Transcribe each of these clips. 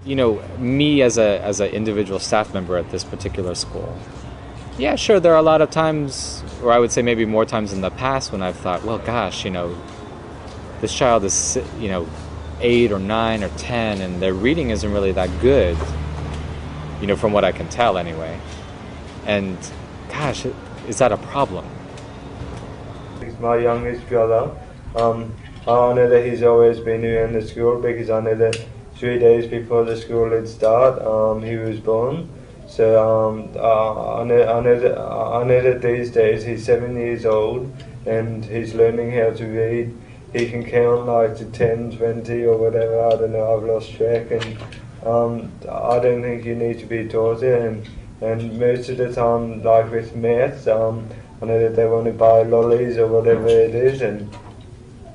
me as a individual staff member at this particular school, yeah, sure, there are a lot of times, or I would say maybe more times in the past, when I've thought, well, gosh, this child is, 8 or 9 or 10, and their reading isn't really that good, from what I can tell anyway. And gosh, is that a problem? He's my youngest brother. I know that he's always been here in the school because I know that 3 days before the school would start, he was born. So I know that these days he's 7 years old and he's learning how to read. He can count like to 10, 20 or whatever, I don't know, I've lost track, and I don't think you need to be taught it, and most of the time, like with maths, I know that they want to buy lollies or whatever it is, and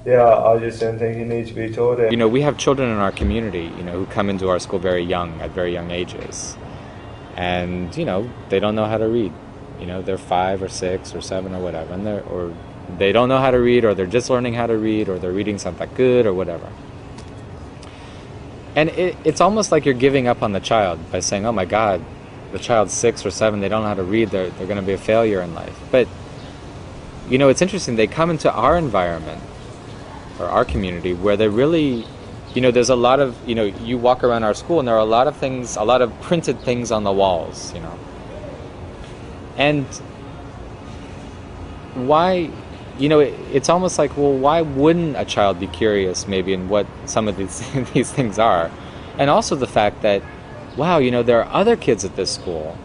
yeah, I just don't think you need to be taught it. We have children in our community, who come into our school very young, at very young ages, and, they don't know how to read. They're 5 or 6 or 7 or whatever, and they don't know how to read, or they're just learning how to read, or their reading's not that good, or whatever. And it's almost like you're giving up on the child by saying, oh my God, the child's 6 or 7, they don't know how to read, they're going to be a failure in life. But, it's interesting, they come into our environment, or our community, where they really, there's a lot of, you walk around our school and there are a lot of things, a lot of printed things on the walls, And why, it's almost like, well, why wouldn't a child be curious maybe in what some of these things are? And also the fact that, wow, there are other kids at this school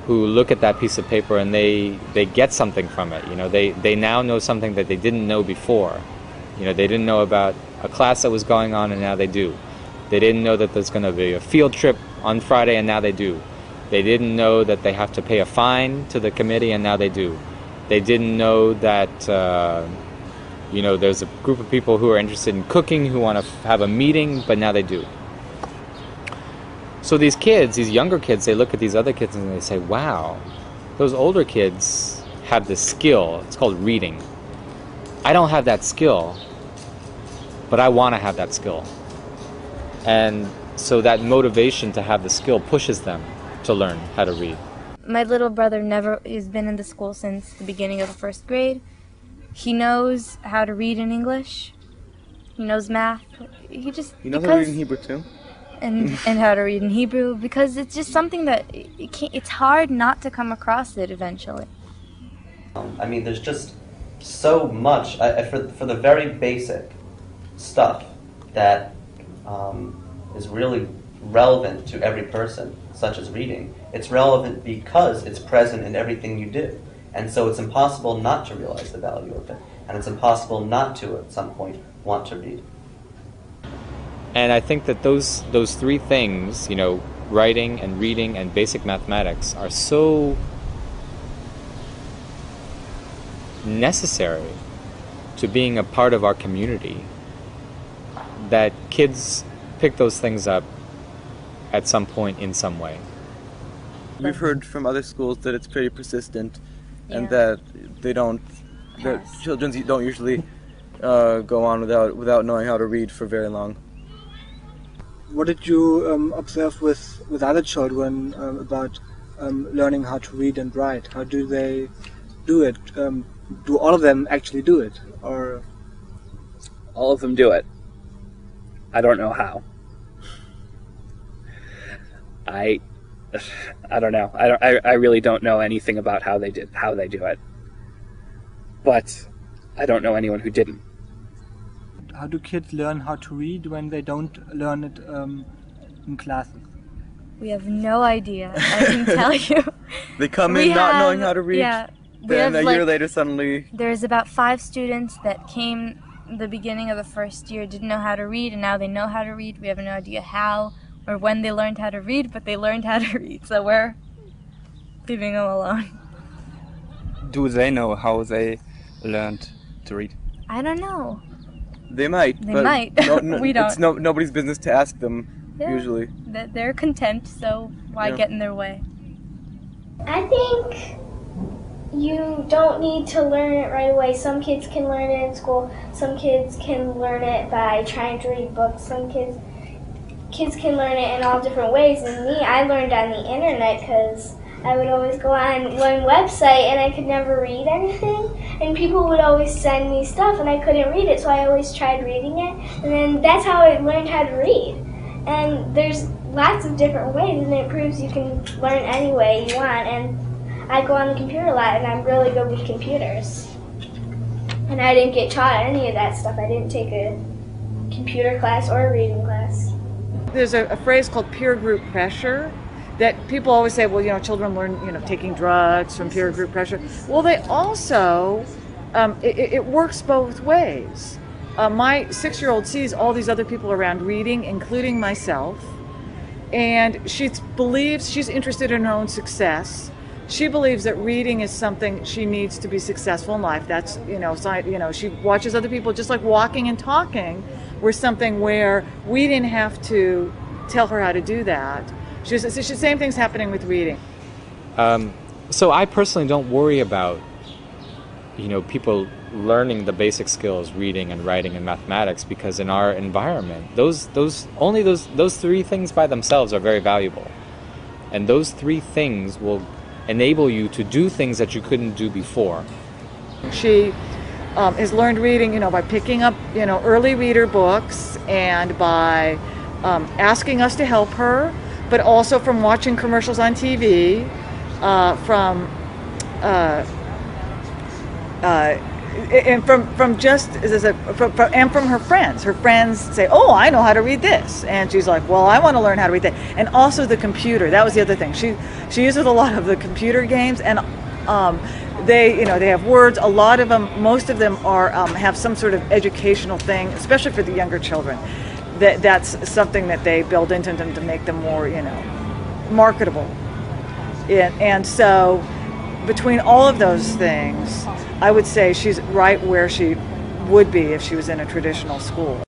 who look at that piece of paper and they get something from it. They now know something that they didn't know before. They didn't know about a class that was going on, and now they do. They didn't know that there's going to be a field trip on Friday, and now they do. They didn't know that they have to pay a fine to the committee, and now they do. They didn't know that, there's a group of people who are interested in cooking who want to have a meeting, but now they do. So these kids, these younger kids, they look at these other kids and they say, wow, those older kids have this skill. It's called reading. I don't have that skill, but I want to have that skill. And so that motivation to have the skill pushes them to learn how to read. My little brother has been in the school since the beginning of the 1st grade. He knows how to read in English. He knows math. He knows how to read in Hebrew too. And how to read in Hebrew, because it's just something that it's hard not to come across it eventually. There's just so much for the very basic stuff that is really relevant to every person, such as reading. It's relevant because it's present in everything you do. And so it's impossible not to realize the value of it. And it's impossible not to, at some point, want to read. And I think that those 3 things, writing and reading and basic mathematics, are so necessary to being a part of our community that kids pick those things up at some point in some way. We've heard from other schools that it's pretty persistent, and that that children don't usually go on without knowing how to read for very long. What did you observe with other children about learning how to read and write? How do they do it? Do all of them actually do it, or? All of them do it. I don't know how. I don't know. I really don't know anything about how they do it. But I don't know anyone who didn't. How do kids learn how to read when they don't learn it in classes? We have no idea, I can tell you. They come in not knowing how to read, then a year later suddenly... There's about 5 students that came the beginning of the 1st year, didn't know how to read, and now they know how to read. We have no idea how or when they learned how to read, but they learned how to read, so we're leaving them alone. Do they know how they learned to read? I don't know. They might. We don't. It's nobody's business to ask them, usually. They're content, so why get in their way? I think you don't need to learn it right away. Some kids can learn it in school. Some kids can learn it by trying to read books. Some kids kids can learn it in all different ways. And me, I learned on the internet because I would always go on one website and I could never read anything. And people would always send me stuff and I couldn't read it, so I always tried reading it. And then that's how I learned how to read. And there's lots of different ways, and it proves you can learn any way you want. And I go on the computer a lot, and I'm really good with computers. And I didn't get taught any of that stuff. I didn't take a computer class or a reading class. There's a phrase called peer group pressure that people always say, well, children learn, taking drugs from peer group pressure. Well, they also, it works both ways. My 6-year-old sees all these other people around reading, including myself, and she believes she's interested in her own success. She believes that reading is something she needs to be successful in life. That's, she watches other people, just like walking and talking were something where we didn't have to tell her how to do that. The same thing's happening with reading. So I personally don't worry about, people learning the basic skills, reading and writing and mathematics, because in our environment, those three things by themselves are very valuable. And those three things will enable you to do things that you couldn't do before. She has learned reading, by picking up, early reader books, and by asking us to help her, but also from watching commercials on TV, and from her friends. Her friends say, "Oh, I know how to read this," and she's like, "Well, I want to learn how to read that." And also the computer. That was the other thing. She uses a lot of the computer games, and they have words. A lot of them, most of them are have some sort of educational thing, especially for the younger children. That's something that they build into them to make them more, marketable. And so, between all of those things, I would say she's right where she would be if she was in a traditional school.